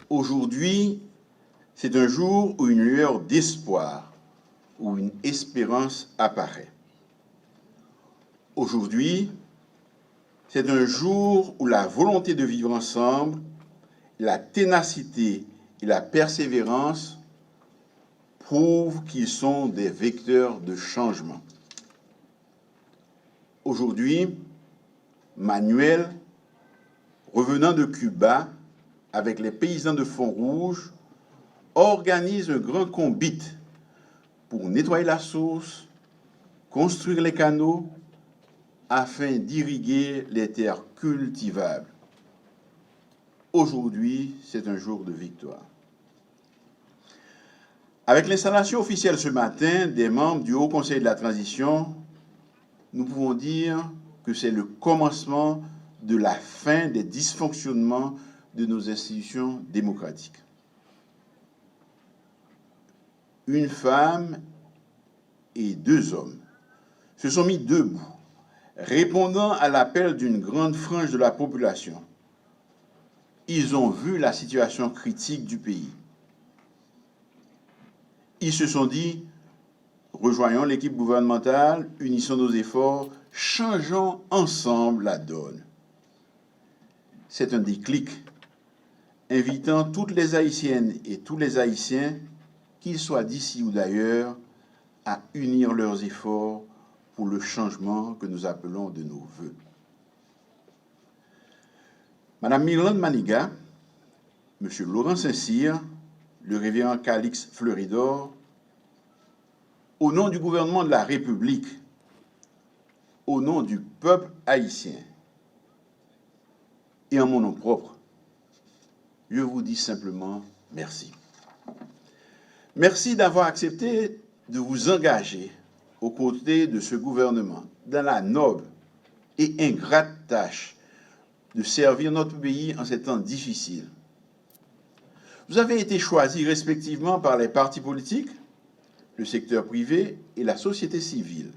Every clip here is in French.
Aujourd'hui, c'est un jour où une lueur d'espoir, où une espérance apparaît. Aujourd'hui, c'est un jour où la volonté de vivre ensemble, la ténacité et la persévérance prouvent qu'ils sont des vecteurs de changement. Aujourd'hui, Manuel, revenant de Cuba avec les paysans de Font-Rouge, organise un grand combit pour nettoyer la source, construire les canaux, afin d'irriguer les terres cultivables. Aujourd'hui, c'est un jour de victoire. Avec l'installation officielle ce matin des membres du Haut Conseil de la Transition, nous pouvons dire que c'est le commencement de la fin des dysfonctionnements de nos institutions démocratiques. Une femme et 2 hommes se sont mis debout, répondant à l'appel d'une grande frange de la population. Ils ont vu la situation critique du pays. Ils se sont dit, rejoignons l'équipe gouvernementale, unissons nos efforts, changeons ensemble la donne. C'est un déclic, invitant toutes les Haïtiennes et tous les Haïtiens, qu'ils soient d'ici ou d'ailleurs, à unir leurs efforts pour le changement que nous appelons de nos vœux. Madame Mirlande Maniga, Monsieur Laurent Saint-Cyr, le révérend Calix Fleuridor, au nom du gouvernement de la République, au nom du peuple haïtien et en mon nom propre, je vous dis simplement merci. Merci d'avoir accepté de vous engager aux côtés de ce gouvernement dans la noble et ingrate tâche de servir notre pays en ces temps difficiles. Vous avez été choisis respectivement par les partis politiques, le secteur privé et la société civile,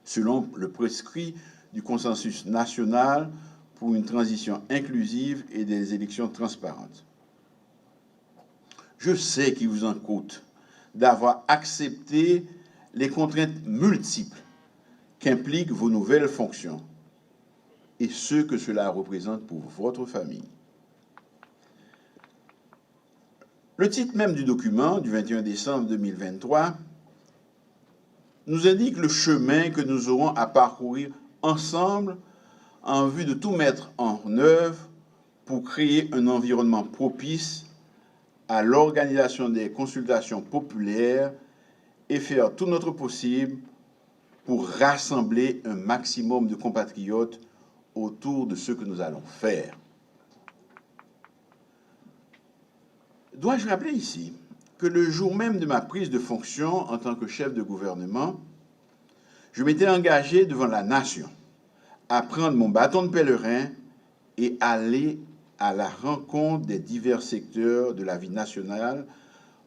selon le prescrit du consensus national pour une transition inclusive et des élections transparentes. Je sais qu'il vous en coûte d'avoir accepté les contraintes multiples qu'impliquent vos nouvelles fonctions et ce que cela représente pour votre famille. Le titre même du document du 21 décembre 2023 nous indique le chemin que nous aurons à parcourir ensemble en vue de tout mettre en œuvre pour créer un environnement propice à l'organisation des consultations populaires et faire tout notre possible pour rassembler un maximum de compatriotes autour de ce que nous allons faire. Dois-je rappeler ici que le jour même de ma prise de fonction en tant que chef de gouvernement, je m'étais engagé devant la nation à prendre mon bâton de pèlerin et aller à la rencontre des divers secteurs de la vie nationale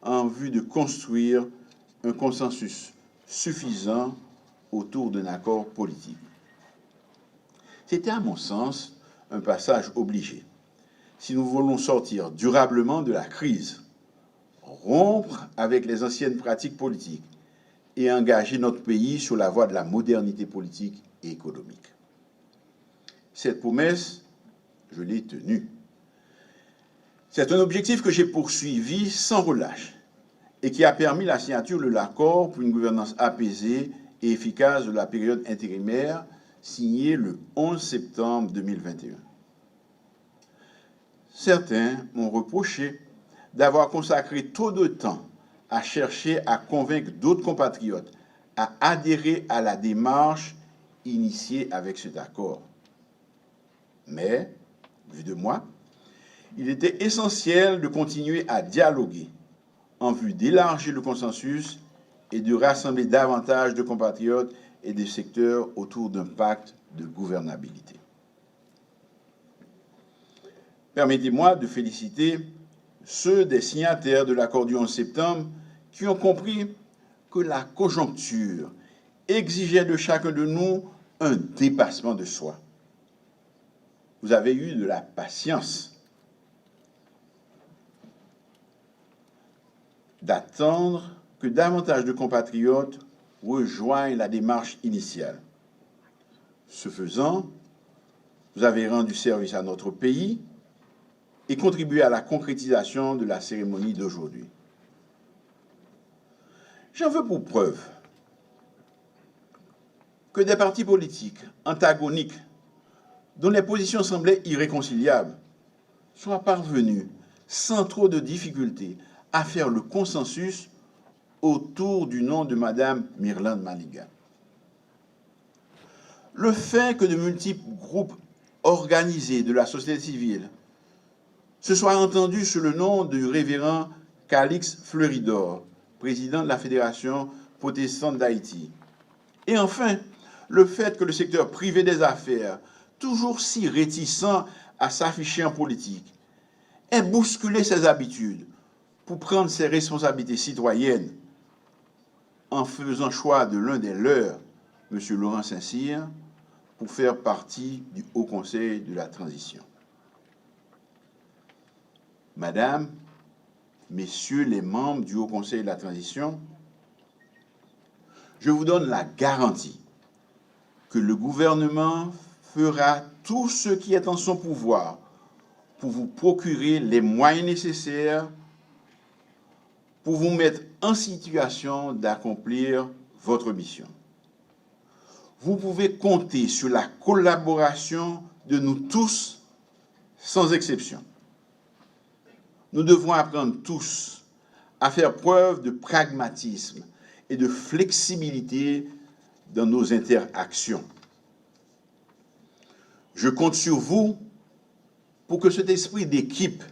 en vue de construire un consensus suffisant autour d'un accord politique. C'était, à mon sens, un passage obligé. Si nous voulons sortir durablement de la crise, rompre avec les anciennes pratiques politiques et engager notre pays sur la voie de la modernité politique et économique. Cette promesse, je l'ai tenue. C'est un objectif que j'ai poursuivi sans relâche et qui a permis la signature de l'accord pour une gouvernance apaisée et efficace de la période intérimaire signé le 11 septembre 2021. Certains m'ont reproché d'avoir consacré trop de temps à chercher à convaincre d'autres compatriotes à adhérer à la démarche initiée avec cet accord. Mais, vu de moi, il était essentiel de continuer à dialoguer en vue d'élargir le consensus et de rassembler davantage de compatriotes et de secteurs autour d'un pacte de gouvernabilité. Permettez-moi de féliciter ceux des signataires de l'accord du 11 septembre qui ont compris que la conjoncture exigeait de chacun de nous un dépassement de soi. Vous avez eu de la patience. d'attendre que davantage de compatriotes rejoignent la démarche initiale. Ce faisant, vous avez rendu service à notre pays et contribué à la concrétisation de la cérémonie d'aujourd'hui. J'en veux pour preuve que des partis politiques antagoniques, dont les positions semblaient irréconciliables, soient parvenus, sans trop de difficultés, à faire le consensus autour du nom de Mme Myrlande Maliga. Le fait que de multiples groupes organisés de la société civile se soient entendus sous le nom du révérend Calix Fleuridor, président de la Fédération protestante d'Haïti. Et enfin, le fait que le secteur privé des affaires, toujours si réticent à s'afficher en politique, ait bousculé ses habitudes pour prendre ses responsabilités citoyennes en faisant choix de l'un des leurs, M. Laurent Saint-Cyr, pour faire partie du Haut Conseil de la Transition. Madame, Messieurs les membres du Haut Conseil de la Transition, je vous donne la garantie que le gouvernement fera tout ce qui est en son pouvoir pour vous procurer les moyens nécessaires pour vous mettre en situation d'accomplir votre mission. Vous pouvez compter sur la collaboration de nous tous, sans exception. Nous devons apprendre tous à faire preuve de pragmatisme et de flexibilité dans nos interactions. Je compte sur vous pour que cet esprit d'équipe,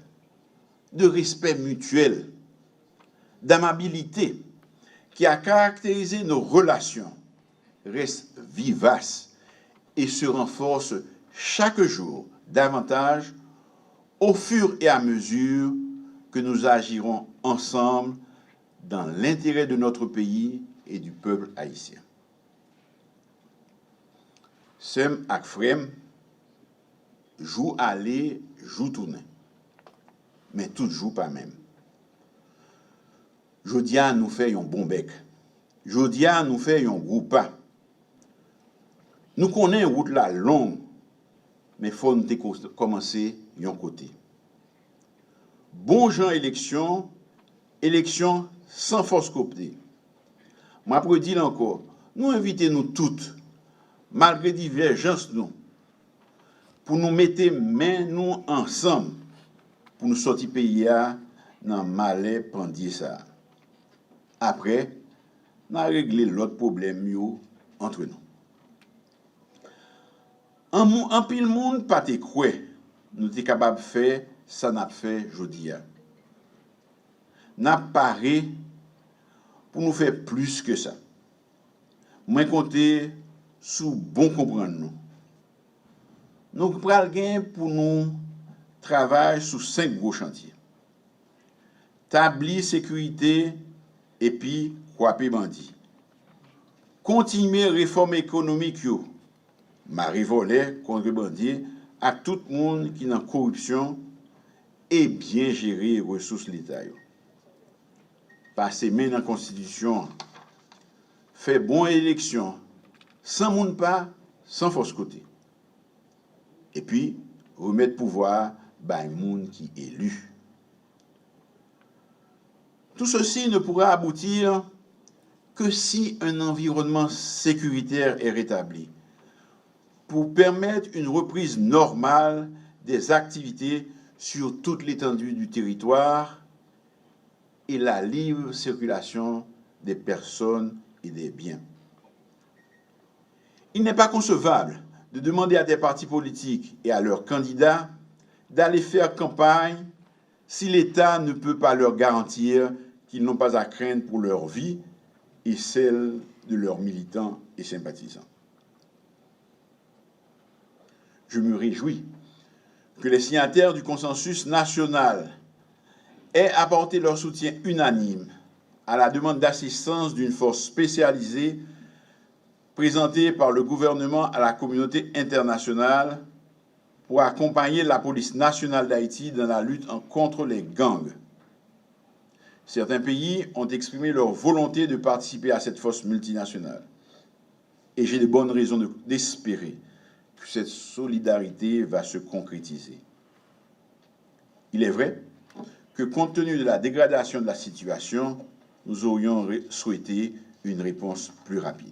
de respect mutuel, d'amabilité qui a caractérisé nos relations reste vivace et se renforce chaque jour davantage au fur et à mesure que nous agirons ensemble dans l'intérêt de notre pays et du peuple haïtien. Sem ak frem, jou aller, jou tourner, mais tout jou pas même. Jodia nous fait un bon bec. Jodia nous fait un gros pas. Nous connaissons une route là longue, mais il faut nous commencer d'un côté. Bon gens élection, élection sans force cooptée. Moi, pour dire encore, nous invitons nous toutes, malgré divergences nous, pour nous mettre main nous ensemble, pour nous sortir pays dans le malais pendier ça. Après, nous avons réglé l'autre problème entre nous. En pile monde pas te croire, nous sommes capables de faire ça n'a fait aujourd'hui. N'a paré pour nous faire plus que ça. Moi compter sous bon comprendre nous. Nous pral gain pour nous travailler sur 5 gros chantiers. Tablir sécurité et puis croiper bandit. Continuer réforme économique yo. Marie volet contre bandit à tout le monde qui dans corruption et bien gérer les ressources de l'État. Passer main dans la Constitution, faire bonne élection, sans monde pas, sans force côté. Et puis, remettre pouvoir à un monde qui est élu. Tout ceci ne pourra aboutir que si un environnement sécuritaire est rétabli, pour permettre une reprise normale des activités sur toute l'étendue du territoire et la libre circulation des personnes et des biens. Il n'est pas concevable de demander à des partis politiques et à leurs candidats d'aller faire campagne si l'État ne peut pas leur garantir qu'ils n'ont pas à craindre pour leur vie et celle de leurs militants et sympathisants. Je me réjouis que les signataires du consensus national aient apporté leur soutien unanime à la demande d'assistance d'une force spécialisée présentée par le gouvernement à la communauté internationale pour accompagner la police nationale d'Haïti dans la lutte contre les gangs. certains pays ont exprimé leur volonté de participer à cette force multinationale. Et j'ai de bonnes raisons d'espérer que cette solidarité va se concrétiser. Il est vrai que compte tenu de la dégradation de la situation, nous aurions souhaité une réponse plus rapide.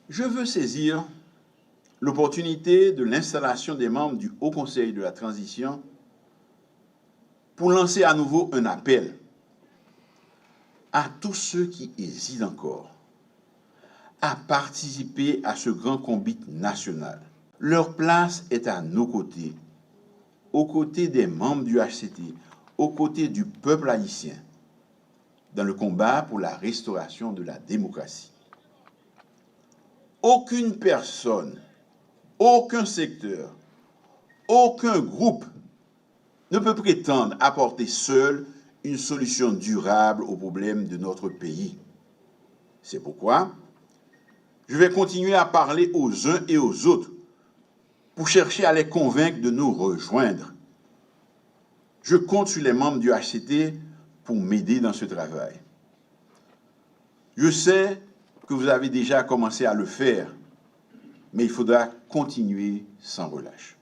Je veux saisir l'opportunité de l'installation des membres du Haut Conseil de la Transition pour lancer à nouveau un appel à tous ceux qui hésitent encore à participer à ce grand combat national. Leur place est à nos côtés, aux côtés des membres du HCT, aux côtés du peuple haïtien, dans le combat pour la restauration de la démocratie. Aucune personne, aucun secteur, aucun groupe ne peut prétendre apporter seul une solution durable aux problèmes de notre pays. C'est pourquoi je vais continuer à parler aux uns et aux autres pour chercher à les convaincre de nous rejoindre. Je compte sur les membres du HCT pour m'aider dans ce travail. Je sais que vous avez déjà commencé à le faire, mais il faudra continuer sans relâche.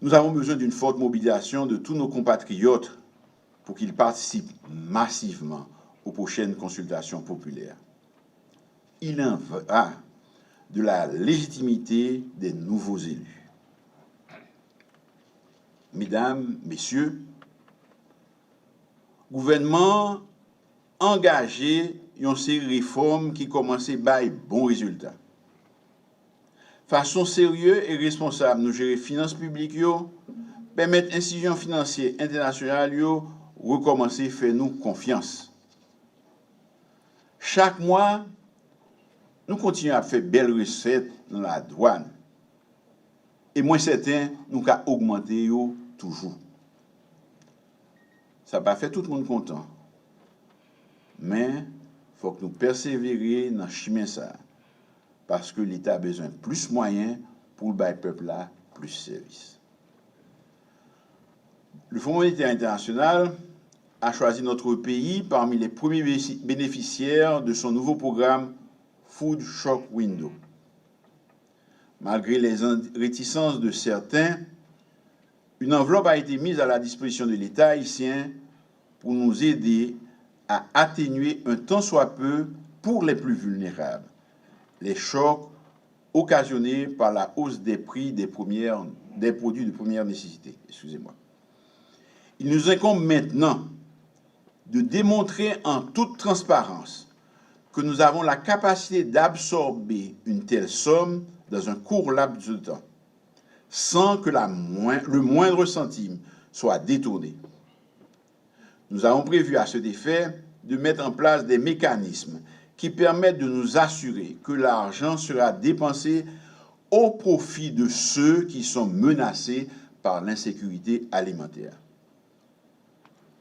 Nous avons besoin d'une forte mobilisation de tous nos compatriotes pour qu'ils participent massivement aux prochaines consultations populaires. Il en va de la légitimité des nouveaux élus. Mesdames, Messieurs, gouvernement engagé dans ces réformes qui commencent à bailler bons résultats. Façon sérieuse et responsable, nous gérer finances publiques, permettre institutions financières internationales, recommencer à faire nous confiance. Chaque mois, nous continuons à faire belles recettes dans la douane. Et moins certain, nous avons augmenté toujours. Ça n'a pas fait tout le monde content. Mais il faut que nous persévérions dans le chemin ça. Parce que l'État a besoin de plus de moyens pour le peuple là plus de services. Le Fonds monétaire international a choisi notre pays parmi les premiers bénéficiaires de son nouveau programme Food Shock Window. Malgré les réticences de certains, une enveloppe a été mise à la disposition de l'État haïtien pour nous aider à atténuer un tant soit peu pour les plus vulnérables les chocs occasionnés par la hausse des prix des produits de première nécessité. Excusez-moi. Il nous incombe maintenant de démontrer en toute transparence que nous avons la capacité d'absorber une telle somme dans un court laps de temps, sans que le moindre centime soit détourné. Nous avons prévu à cet effet de mettre en place des mécanismes qui permettent de nous assurer que l'argent sera dépensé au profit de ceux qui sont menacés par l'insécurité alimentaire.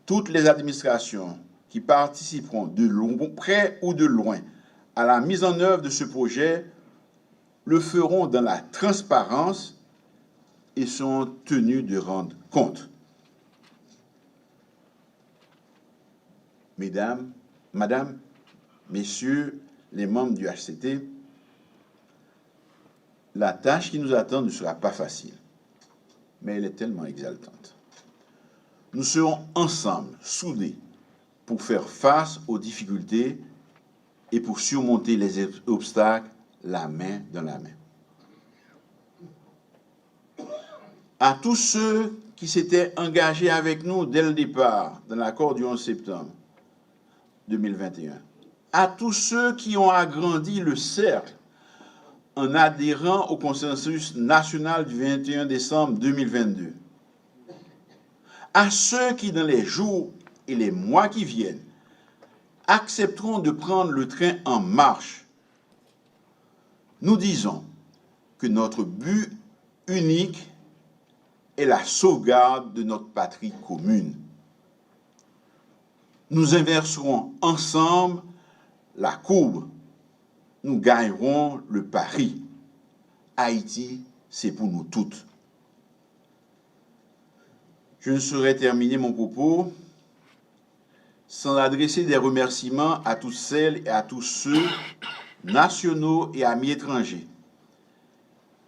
Toutes les administrations qui participeront de près ou de loin à la mise en œuvre de ce projet le feront dans la transparence et sont tenues de rendre compte. Mesdames, Madame, Messieurs les membres du HCT, la tâche qui nous attend ne sera pas facile, mais elle est tellement exaltante. Nous serons ensemble, soudés, pour faire face aux difficultés et pour surmonter les obstacles la main dans la main. À tous ceux qui s'étaient engagés avec nous dès le départ dans l'accord du 11 septembre 2021, à tous ceux qui ont agrandi le cercle en adhérant au consensus national du 21 décembre 2022, à ceux qui, dans les jours et les mois qui viennent, accepteront de prendre le train en marche, nous disons que notre but unique est la sauvegarde de notre patrie commune. Nous inverserons ensemble la courbe. Nous gagnerons le pari. Haïti, c'est pour nous toutes. Je ne saurais terminer mon propos sans adresser des remerciements à toutes celles et à tous ceux, nationaux et amis étrangers,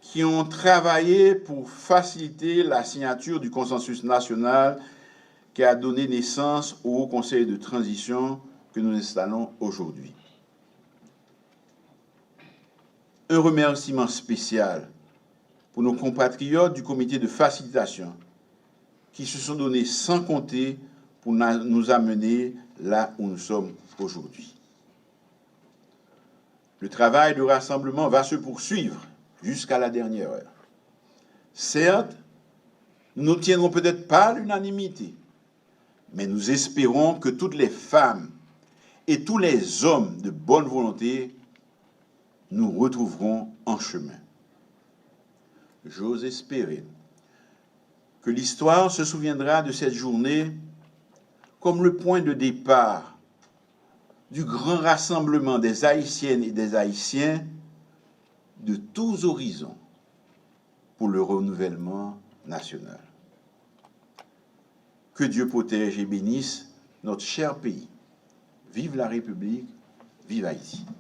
qui ont travaillé pour faciliter la signature du consensus national qui a donné naissance au Haut Conseil de transition que nous installons aujourd'hui. Un remerciement spécial pour nos compatriotes du comité de facilitation qui se sont donnés sans compter pour nous amener là où nous sommes aujourd'hui. Le travail de rassemblement va se poursuivre jusqu'à la dernière heure. Certes, nous n'obtiendrons peut-être pas l'unanimité, mais nous espérons que toutes les femmes et tous les hommes de bonne volonté nous retrouveront en chemin. J'ose espérer que l'histoire se souviendra de cette journée comme le point de départ du grand rassemblement des Haïtiennes et des Haïtiens de tous horizons pour le renouvellement national. Que Dieu protège et bénisse notre cher pays. Vive la République, vive Haïti.